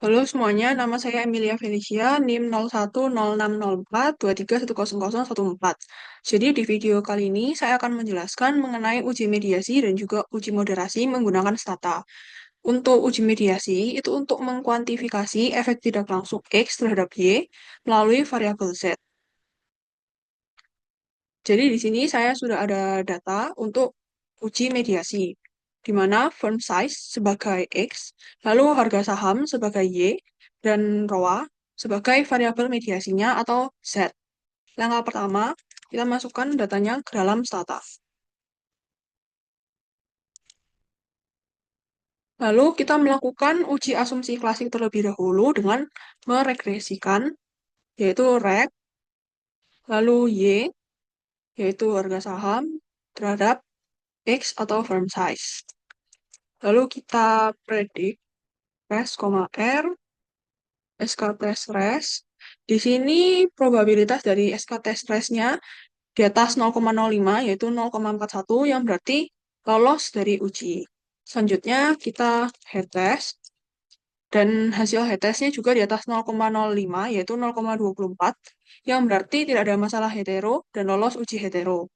Halo semuanya, nama saya Emilia Felicia, NIM 01060423100014. Jadi di video kali ini saya akan menjelaskan mengenai uji mediasi dan juga uji moderasi menggunakan stata. Untuk uji mediasi, itu untuk mengkuantifikasi efek tidak langsung X terhadap Y melalui variabel Z. Jadi di sini saya sudah ada data untuk uji mediasi, di mana firm size sebagai X, lalu harga saham sebagai Y, dan ROA sebagai variabel mediasinya atau Z. Langkah pertama, kita masukkan datanya ke dalam stata. Lalu kita melakukan uji asumsi klasik terlebih dahulu dengan meregresikan, yaitu reg, lalu Y, yaitu harga saham, terhadap X atau firm size. Lalu kita predik res, R, SK test res. Di sini probabilitas dari SK test resnya di atas 0,05 yaitu 0,41 yang berarti lolos dari uji. Selanjutnya kita head test dan hasil head testnya juga di atas 0,05 yaitu 0,24 yang berarti tidak ada masalah hetero dan lolos uji hetero.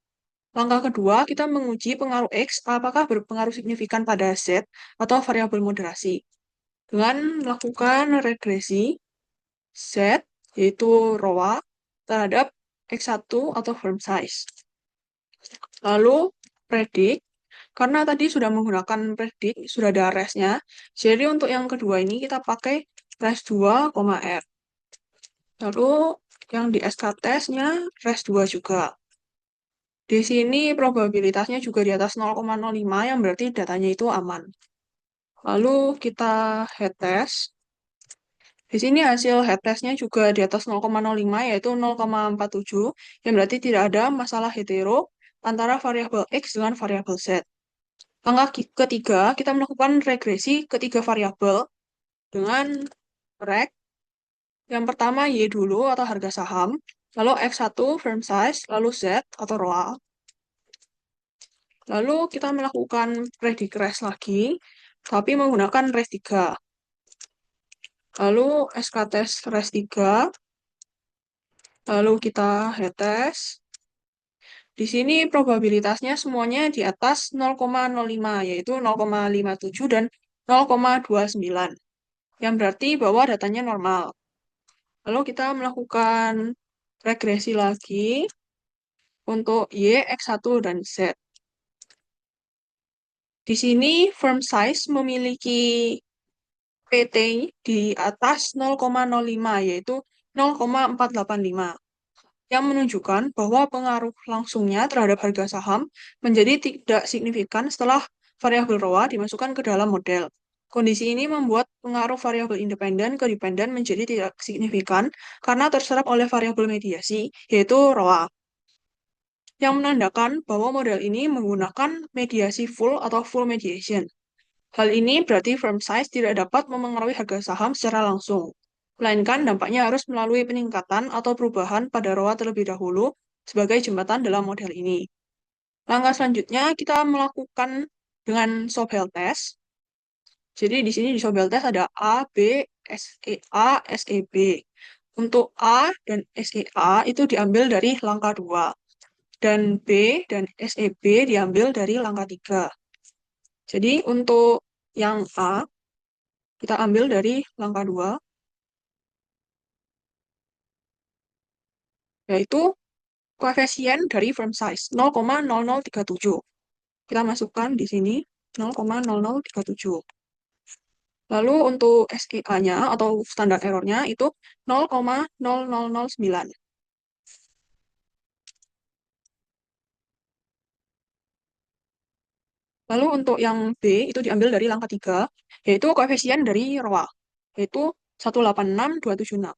Langkah kedua, kita menguji pengaruh X apakah berpengaruh signifikan pada Z atau variabel moderasi. Dengan melakukan regresi Z, yaitu ROA, terhadap X1 atau firm size. Lalu, predik, karena tadi sudah menggunakan predik, sudah ada resnya, jadi untuk yang kedua ini kita pakai res 2, R. Lalu, yang di SK test-nya res 2 juga. Di sini probabilitasnya juga di atas 0,05 yang berarti datanya itu aman. Lalu kita head test. Di sini hasil head test-nya juga di atas 0,05 yaitu 0,47 yang berarti tidak ada masalah hetero antara variabel X dengan variabel Z. Langkah ketiga, kita melakukan regresi ketiga variabel dengan reg. Yang pertama Y dulu atau harga saham, lalu X1 firm size, lalu Z atau ROA. Lalu kita melakukan predik res lagi, tapi menggunakan res 3. Lalu SK test res 3, lalu kita head test. Di sini probabilitasnya semuanya di atas 0,05, yaitu 0,57 dan 0,29, yang berarti bahwa datanya normal. Lalu kita melakukan regresi lagi untuk Y, X1, dan Z. Di sini firm size memiliki PT di atas 0,05, yaitu 0,485, yang menunjukkan bahwa pengaruh langsungnya terhadap harga saham menjadi tidak signifikan setelah variabel ROA dimasukkan ke dalam model. Kondisi ini membuat pengaruh variabel independen ke dependen menjadi tidak signifikan karena terserap oleh variabel mediasi, yaitu ROA, yang menandakan bahwa model ini menggunakan mediasi full atau full mediation. Hal ini berarti firm size tidak dapat memengaruhi harga saham secara langsung, melainkan dampaknya harus melalui peningkatan atau perubahan pada ROA terlebih dahulu sebagai jembatan dalam model ini. Langkah selanjutnya kita melakukan dengan Sobel test. Jadi di sini di Sobel test ada A, B, SEA, SEB. Untuk A dan SEA itu diambil dari langkah 2, dan B dan SEB diambil dari langkah 3. Jadi untuk yang A, kita ambil dari langkah 2, yaitu koefisien dari firm size 0,0037. Kita masukkan di sini 0,0037. Lalu untuk SEA-nya atau standar errornya itu 0,0009. Lalu untuk yang B itu diambil dari langkah 3, yaitu koefisien dari ROA, yaitu 186,276.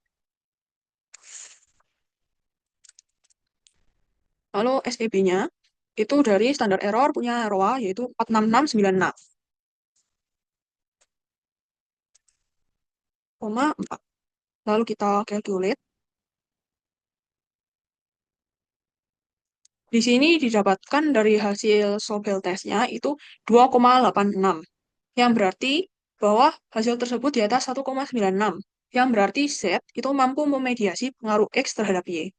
Lalu SEB-nya itu dari standar error punya ROA yaitu 46696,4. Lalu kita calculate. Di sini didapatkan dari hasil Sobel testnya itu 2,86. Yang berarti bahwa hasil tersebut di atas 1,96, yang berarti Z itu mampu memediasi pengaruh X terhadap Y.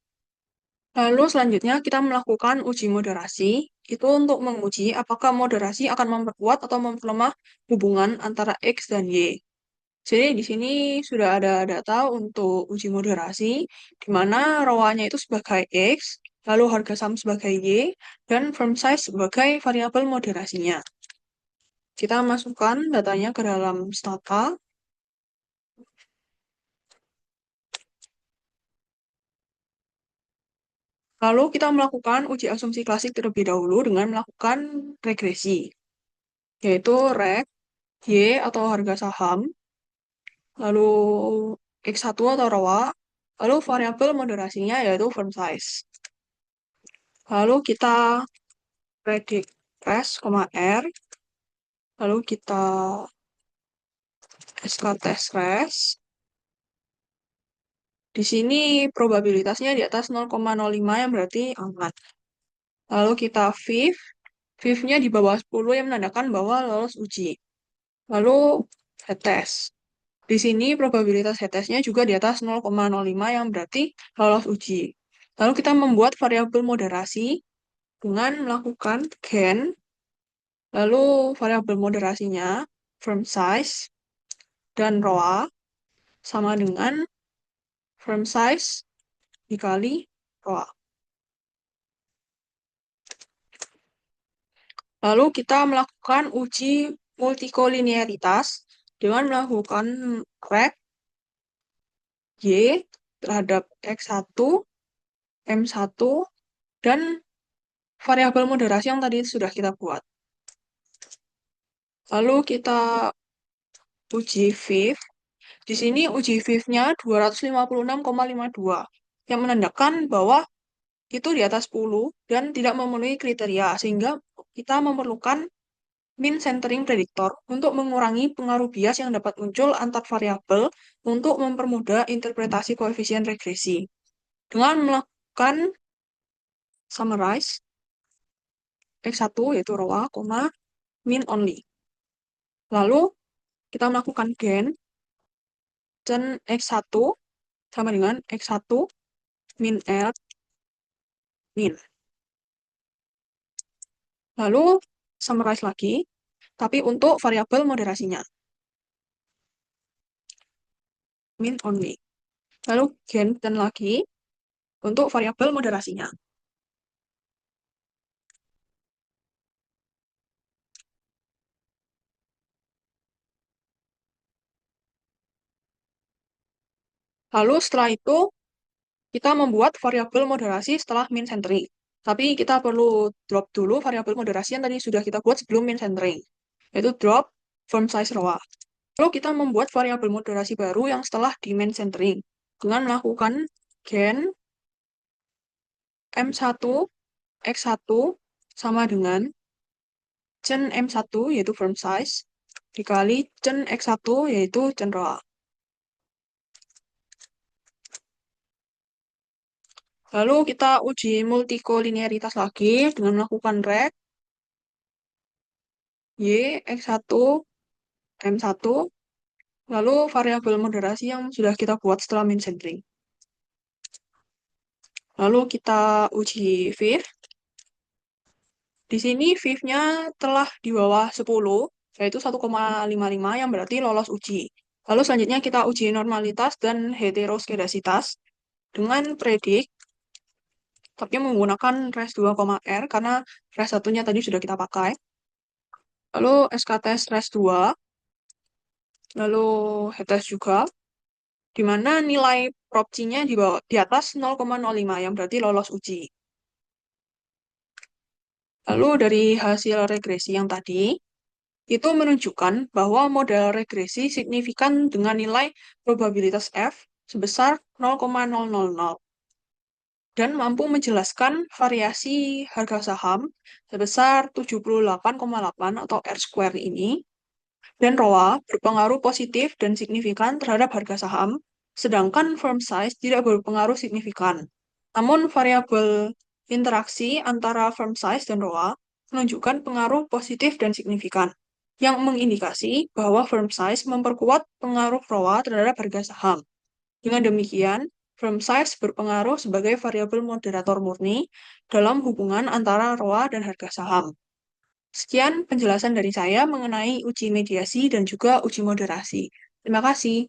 Lalu selanjutnya kita melakukan uji moderasi, itu untuk menguji apakah moderasi akan memperkuat atau memperlemah hubungan antara X dan Y. Jadi di sini sudah ada data untuk uji moderasi, di mana ROA-nya itu sebagai X, lalu harga saham sebagai Y, dan firm size sebagai variabel moderasinya. Kita masukkan datanya ke dalam stata, lalu kita melakukan uji asumsi klasik terlebih dahulu dengan melakukan regresi, yaitu reg, Y atau harga saham, lalu X1 atau ROA, lalu variabel moderasinya yaitu firm size. Lalu kita predik S, R, lalu kita SK tes res. Di sini probabilitasnya di atas 0,05 yang berarti aman. Lalu kita VIF-nya di bawah 10 yang menandakan bahwa lolos uji. Lalu head test. Di sini probabilitas head test-nya juga di atas 0,05 yang berarti lolos uji. Lalu kita membuat variabel moderasi dengan melakukan gen, lalu variabel moderasinya firm size dan ROA sama dengan firm size dikali ROA. Lalu kita melakukan uji multikolinearitas dengan melakukan reg Y terhadap X1, M1, dan variabel moderasi yang tadi sudah kita buat. Lalu kita uji VIF. Di sini uji VIF-nya 256,52, yang menandakan bahwa itu di atas 10 dan tidak memenuhi kriteria, sehingga kita memerlukan mean centering predictor untuk mengurangi pengaruh bias yang dapat muncul antar variabel untuk mempermudah interpretasi koefisien regresi. Dengan melakukan summarize X1 yaitu ROA, mean only. Lalu kita melakukan gen dan X1 sama dengan X1 min L min. Lalu summarize lagi, tapi untuk variabel moderasinya. Min only. Lalu gen dan lagi untuk variabel moderasinya. Lalu setelah itu, kita membuat variabel moderasi setelah mean centering. Tapi kita perlu drop dulu variabel moderasi yang tadi sudah kita buat sebelum mean centering, yaitu drop firm size ROA. Lalu kita membuat variabel moderasi baru yang setelah di mean centering dengan melakukan gen M1 X1 sama dengan gen M1 yaitu firm size dikali gen X1 yaitu gen ROA. Lalu kita uji multikolinearitas lagi dengan melakukan reg Y, X1, M1, lalu variabel moderasi yang sudah kita buat setelah mean centering. Lalu kita uji VIF. Di sini VIF-nya telah di bawah 10, yaitu 1,55 yang berarti lolos uji. Lalu selanjutnya kita uji normalitas dan heteroskedasitas dengan predik, tapi menggunakan res 2,R karena res satunya tadi sudah kita pakai. Lalu SK-tes res 2, lalu head-test juga, di mana nilai prop-C-nya di atas 0,05 yang berarti lolos uji. Lalu dari hasil regresi yang tadi, itu menunjukkan bahwa model regresi signifikan dengan nilai probabilitas F sebesar 0,000 dan mampu menjelaskan variasi harga saham sebesar 78,8 atau R-square ini, dan ROA berpengaruh positif dan signifikan terhadap harga saham, sedangkan firm size tidak berpengaruh signifikan. Namun variabel interaksi antara firm size dan ROA menunjukkan pengaruh positif dan signifikan. yang mengindikasi bahwa firm size memperkuat pengaruh ROA terhadap harga saham. Dengan demikian, firm size berpengaruh sebagai variabel moderator murni dalam hubungan antara ROA dan harga saham. Sekian penjelasan dari saya mengenai uji mediasi dan juga uji moderasi. Terima kasih.